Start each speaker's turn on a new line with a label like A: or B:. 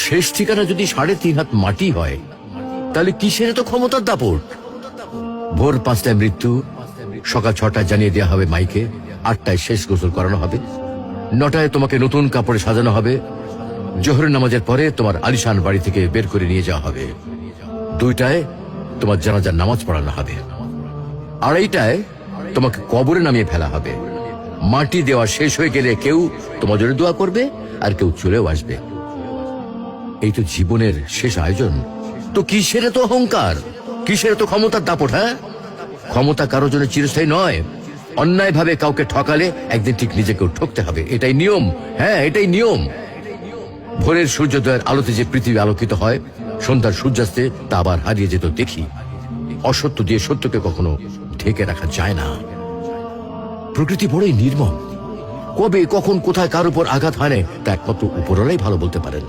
A: শেষ ঠিকানা যদি 3.5 হাত মাটি হয়, তাহলে কিসের তো ক্ষমতার দাপট? ভোর 5টায় মৃত্যু, সকাল 6টায় জানিয়ে দেওয়া হবে মাইকে, 8টায় শেষ গোসল করানো হবে, 9টায় তোমাকে নতুন কাপড়ে সাজানো হবে, জোহরের নামাজের পরে তোমার আলিশান বাড়ি থেকে বের করে নিয়ে যাওয়া হবে, 2টায় তোমার জানাজার নামাজ পড়ানো হবে, 2:30টায় তোমাকে কবরে নামিয়ে ফেলা হবে। মাটি দেওয়া শেষ হয়ে গেলে কেউ তোমার জন্য দোয়া করবে, আর কেউ চলেও আসবে। এই তো জীবনের শেষ আয়োজন। তো কিসের তো অহংকার, কিসের তো ক্ষমতার দাপট? হ্যাঁ, ক্ষমতা কারোর জন্য চিরস্থায়ী নয়। অন্যায় ভাবে কাউকে ঠকালে একদিন ঠিক নিজেকেও ঠকতে হবে, এটাই নিয়ম। হ্যাঁ, এটাই নিয়ম। ভোরের সূর্যোদয়ের আলোতে যে পৃথিবী আলোকিত হয়, সন্ধ্যার সূর্যাস্তে তা আবার হারিয়ে যেত দেখি। অসত্য দিয়ে সত্যকে কখনো ঢেকে রাখা যায় না। প্রকৃতি বড়ই নির্মম, কবে কখন কোথায় কার উপর আঘাত হানে তা একমাত্র উপরওয়ালাই ভালো বলতে পারেন।